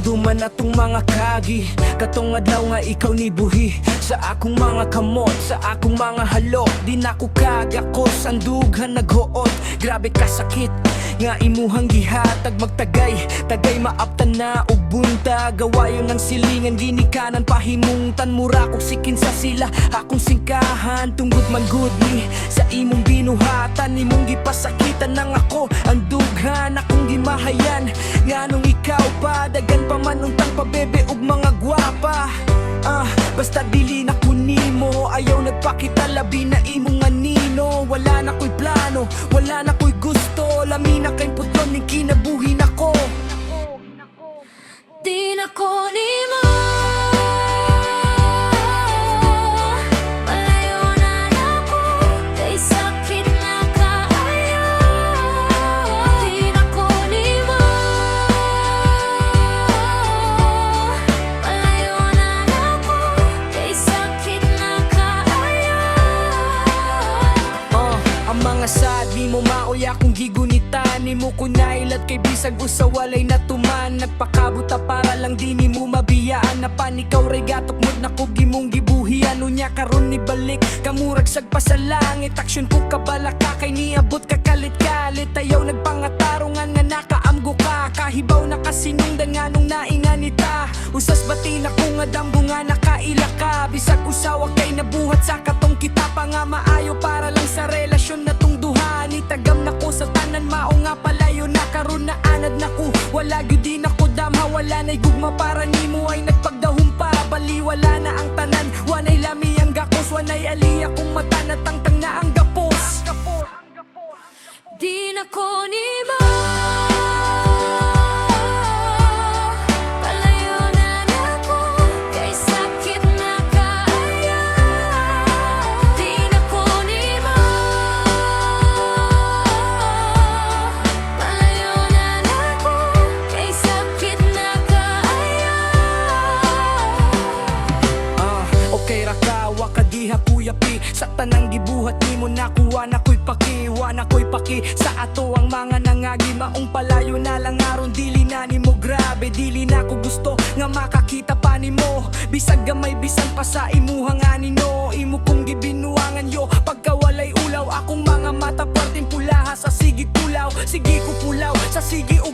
duman atong mga kagi. Katong adlaw nga ikaw ni buhi sa akong mga kamot, sa akong mga halok. Di na ko kagakos ang dughan naghuot. Grabe kasakit nga imuhang gihatag magtagay. Tagay maaptan na og bunta. Gawayon ng silingan ginikanan pahimungtan. Mura kog sikin sa sila akong singkahan. Tungod man good ni sa imong binuhatan. Imong gipasakitan nang ako ang dughan akong gimahayan. Nganong ikaw pa dagan pa man untang pabebe ug mga gwapa. Basta dili na kunimo. Ayaw nagpakita labi na imong anino. Wala na ko'y plano, wala na ko'y gusto. Lami na kay puton ning kinabuhi nako. Di na ko nimo. Malayo na nako, kay sakit na kaayo. Di na ko nimo. Malayo na nako, kay sakit na kaayo. Ang mga sad ni mo maoy akong gigunita. Ni mo kunailat kay bisag usa walay natuman. Nagpakabuta para lang di ni mo mabiyaan. Na panikaw ray gatok mod na kog gimong gibuhian. Unya karon ni balik kamurag sagpasalangit. Aksyon ko kabalaka kay niabot ka kalit-kalit. Ayaw nagpangatarungan nga nakaamgo ka. Kahibaw na kasinungdan nga nung nainganita. Usas bati na ko nga damgo nga nakaila ka. Bisag usawa kay nabuhat sa katong kita pa nga maayo para lang sa relasyon na tong duha. Itagam na ko sa tanan mao nga palayo na karon na anad na ko. Wala gyud din ako damha, wala na'y gugma para nimo ay nagpagdahumpa. Bali wala na ang tanan, wanay lami ang gakos. Wanay ali akong mata na tangtang na ang gapos. Di na ko nimo. Palayo na nako, kay sakit na kaayo. Di na ko nimo. Palayo na nako, kay sakit na kaayo. Okay ra ka, wa ka diha kuyapi. Sa tanang gibuhat nimo nakuha na ko'y paki. Wa na ko'y paki sa ato ang mga nangagi. Maong palayo na lang aron dili na nimo grabe. Dili na ko gusto nga makakita pa nimo. Bisag gamay bisan pa sa imuhang anino. Imo kong gibinuangan yo pagkawalay ulaw. Akong mga mata perting pulaha sa sige kulaw. Sige ko pulaw sa sige ug